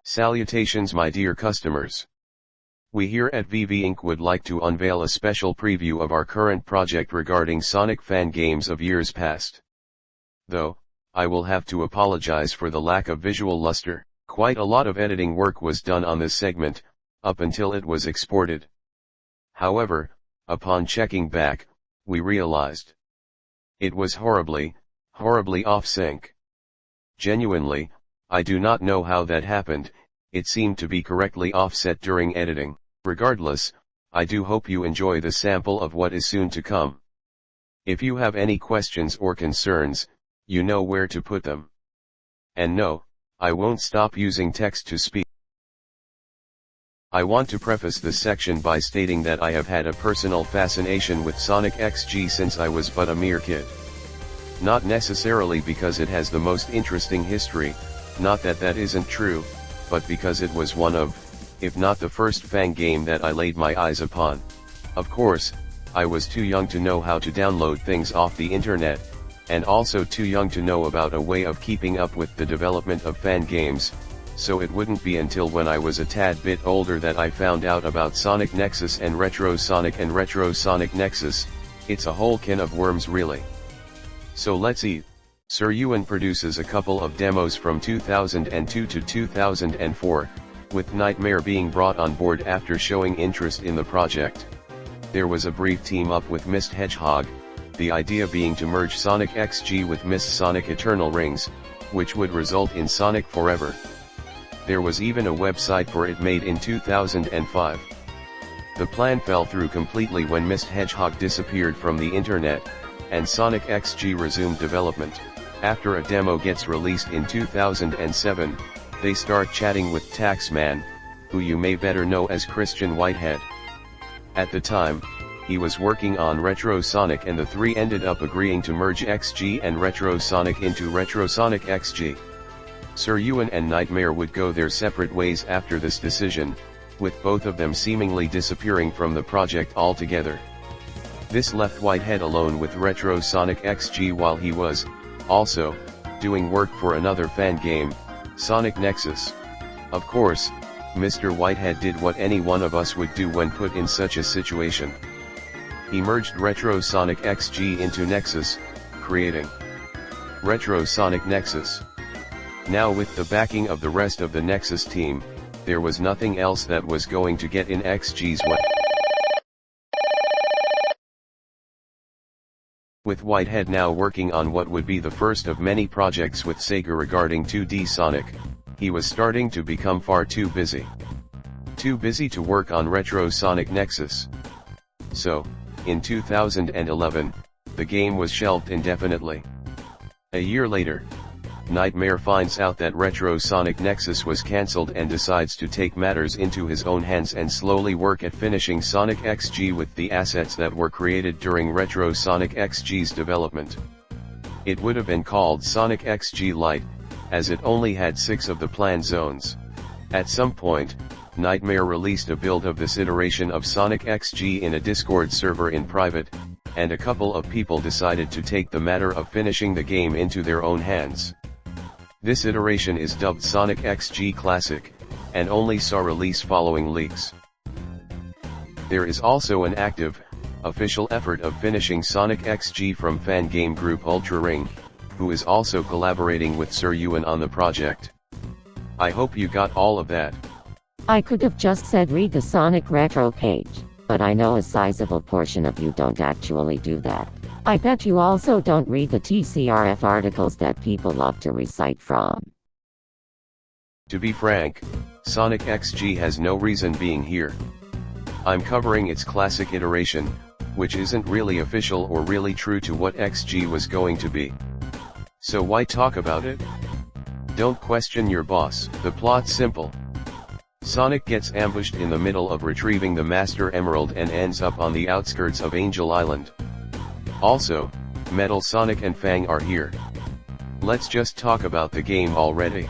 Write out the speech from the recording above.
Salutations my dear customers. We here at VV Inc. would like to unveil a special preview of our current project regarding Sonic fan games of years past. Though, I will have to apologize for the lack of visual luster. Quite a lot of editing work was done on this segment, up until it was exported. However, upon checking back, we realized it was horribly off sync. Genuinely, I do not know how that happened. It seemed to be correctly offset during editing. Regardless, I do hope you enjoy the sample of what is soon to come. If you have any questions or concerns, you know where to put them. And no, I won't stop using text to speak. I want to preface this section by stating that I have had a personal fascination with Sonic XG since I was but a mere kid. Not necessarily because it has the most interesting history, not that that isn't true, but because it was one of, if not the first fan game that I laid my eyes upon. Of course, I was too young to know how to download things off the internet, and also too young to know about a way of keeping up with the development of fan games, so it wouldn't be until when I was a tad bit older that I found out about Sonic Nexus and Retro Sonic Nexus. It's a whole can of worms really. So let's eat. Sir Ewan produces a couple of demos from 2002 to 2004, with Nightmare being brought on board after showing interest in the project. There was a brief team-up with Mist Hedgehog, the idea being to merge Sonic XG with Mist Sonic Eternal Rings, which would result in Sonic Forever. There was even a website for it made in 2005. The plan fell through completely when Mist Hedgehog disappeared from the internet, and Sonic XG resumed development. After a demo gets released in 2007, they start chatting with Taxman, who you may better know as Christian Whitehead. At the time, he was working on Retro Sonic, and the three ended up agreeing to merge XG and Retro Sonic into Retro Sonic XG. Sir Ewan and Nightmare would go their separate ways after this decision, with both of them seemingly disappearing from the project altogether. This left Whitehead alone with Retro Sonic XG while he was, also, doing work for another fan game, Sonic Nexus. Of course, Mr. Whitehead did what any one of us would do when put in such a situation. He merged Retro Sonic XG into Nexus, creating Retro Sonic Nexus. Now with the backing of the rest of the Nexus team, there was nothing else that was going to get in XG's way. With Whitehead now working on what would be the first of many projects with Sega regarding 2D Sonic, he was starting to become far too busy. Too busy to work on Retro Sonic Nexus. So, in 2011, the game was shelved indefinitely. A year later, Nightmare finds out that Retro Sonic Nexus was cancelled and decides to take matters into his own hands and slowly work at finishing Sonic XG with the assets that were created during Retro Sonic XG's development. It would have been called Sonic XG Lite, as it only had 6 of the planned zones. At some point, Nightmare released a build of this iteration of Sonic XG in a Discord server in private, and a couple of people decided to take the matter of finishing the game into their own hands. This iteration is dubbed Sonic XG Classic, and only saw release following leaks. There is also an active, official effort of finishing Sonic XG from fan game group Ultra Ring, who is also collaborating with Sir Ewan on the project. I hope you got all of that. I could have just said read the Sonic Retro page, but I know a sizable portion of you don't actually do that. I bet you also don't read the TCRF articles that people love to recite from. To be frank, Sonic XG has no reason being here. I'm covering its classic iteration, which isn't really official or really true to what XG was going to be. So why talk about it? Don't question your boss. The plot's simple. Sonic gets ambushed in the middle of retrieving the Master Emerald and ends up on the outskirts of Angel Island. Also, Metal Sonic and Fang are here. Let's just talk about the game already.